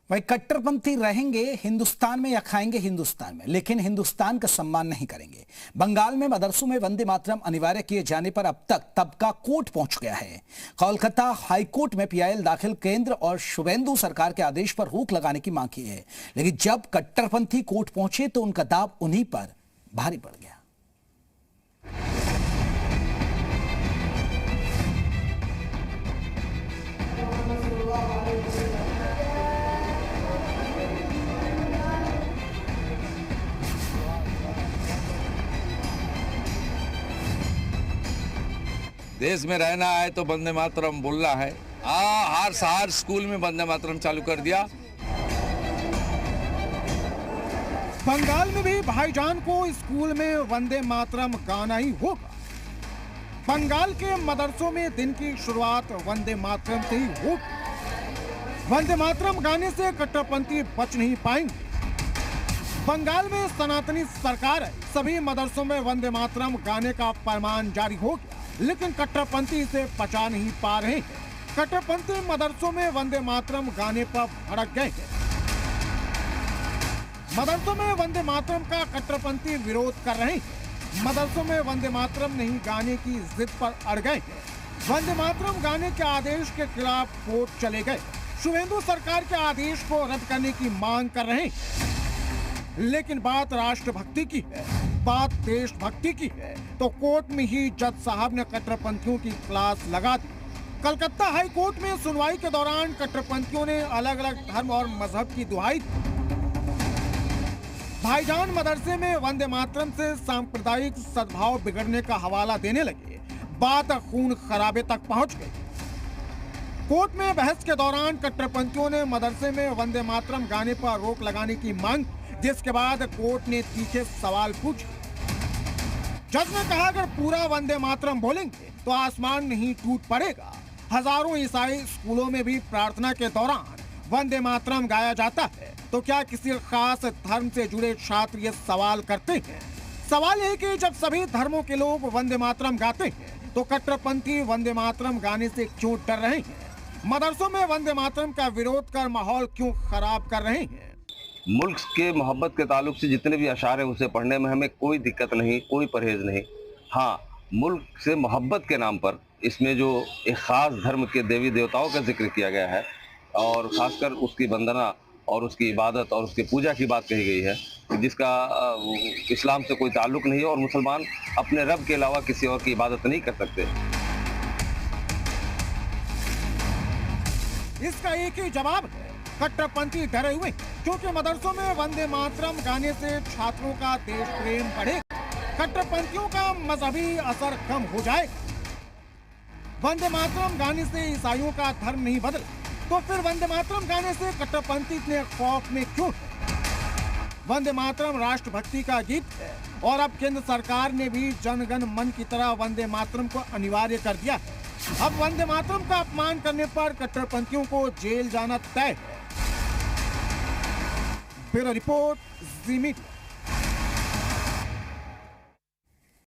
वही कट्टरपंथी रहेंगे हिंदुस्तान में या खाएंगे हिंदुस्तान में, लेकिन हिंदुस्तान का सम्मान नहीं करेंगे। बंगाल में मदरसों में वंदे मातरम अनिवार्य किए जाने पर अब तक तबका कोर्ट पहुंच गया है। कोलकाता हाईकोर्ट में पीआईएल दाखिल केंद्र और शुवेंदु सरकार के आदेश पर रोक लगाने की मांग की है, लेकिन जब कट्टरपंथी कोर्ट पहुंचे तो उनका दाव उन्हीं पर भारी पड़ गया। देश में रहना है तो वंदे मातरम बोलना है। हर स्कूल में वंदे मातरम चालू कर दिया। बंगाल में भी भाईजान को स्कूल में वंदे मातरम गाना ही होगा। बंगाल के मदरसों में दिन की शुरुआत वंदे मातरम से ही होगी। वंदे मातरम गाने से कट्टरपंथी बच नहीं पाएंगे। बंगाल में सनातनी सरकार है, सभी मदरसों में वंदे मातरम गाने का फरमान जारी हो गया, लेकिन कट्टरपंथी इसे पचा नहीं पा रहे हैं। कट्टरपंथी मदरसों में वंदे मातरम गाने पर भड़क गए हैं। मदरसों में वंदे मातरम का कट्टरपंथी विरोध कर रहे हैं। मदरसों में वंदे मातरम नहीं गाने की जिद पर अड़ गए हैं। वंदे मातरम गाने के आदेश के खिलाफ कोर्ट चले गए। शुवेंदु सरकार के आदेश को रद्द करने की मांग कर रहे हैं, लेकिन बात राष्ट्रभक्ति की है, बात देशभक्ति की है, तो कोर्ट में ही जज साहब ने कट्टरपंथियों की क्लास लगा दी। कलकत्ता हाई कोर्ट में सुनवाई के दौरान कट्टरपंथियों ने अलग अलग धर्म और मजहब की दुहाई दी। भाईजान मदरसे में वंदे मातरम से सांप्रदायिक सद्भाव बिगड़ने का हवाला देने लगे। बात खून खराबे तक पहुंच गई। कोर्ट में बहस के दौरान कट्टरपंथियों ने मदरसे में वंदे मातरम गाने पर रोक लगाने की मांग, जिसके बाद कोर्ट ने तीखे सवाल पूछे। जज ने कहा, अगर पूरा वंदे मातरम बोलेंगे तो आसमान नहीं टूट पड़ेगा। हजारों ईसाई स्कूलों में भी प्रार्थना के दौरान वंदे मातरम गाया जाता है, तो क्या किसी खास धर्म से जुड़े छात्र ये सवाल करते हैं? सवाल है कि जब सभी धर्मों के लोग वंदे मातरम गाते हैं, तो कट्टरपंथी वंदे मातरम गाने से क्यों डर रहे हैं? मदरसों में वंदे मातरम का विरोध कर माहौल क्यों खराब कर रहे हैं? मुल्क के मोहब्बत के ताल्लुक से जितने भी अशार हैं उसे पढ़ने में हमें कोई दिक्कत नहीं, कोई परहेज नहीं। हाँ, मुल्क से मोहब्बत के नाम पर इसमें जो एक ख़ास धर्म के देवी देवताओं का जिक्र किया गया है और ख़ासकर उसकी वंदना और उसकी इबादत और उसकी पूजा की बात कही गई है, जिसका इस्लाम से कोई ताल्लुक नहीं है और मुसलमान अपने रब के अलावा किसी और की इबादत नहीं कर सकते। इसका एक ही जवाब है, कट्टरपंथी डरे हुए, क्योंकि मदरसों में वंदे मातरम गाने से छात्रों का देश प्रेम बढ़ेगा, कट्टरपंथियों का मजहबी असर कम हो जाएगा। वंदे मातरम गाने से ईसाइयों का धर्म नहीं बदला, तो फिर वंदे मातरम गाने से कट्टरपंथी इतने खौफ में क्यों है? वंदे मातरम राष्ट्रभक्ति का गीत है और अब केंद्र सरकार ने भी जनगण मन की तरह वंदे मातरम को अनिवार्य कर दिया है। अब वंदे मातरम का अपमान करने पर कट्टरपंथियों को जेल जाना तय है। ब्यूरो रिपोर्ट, जी मीडिया।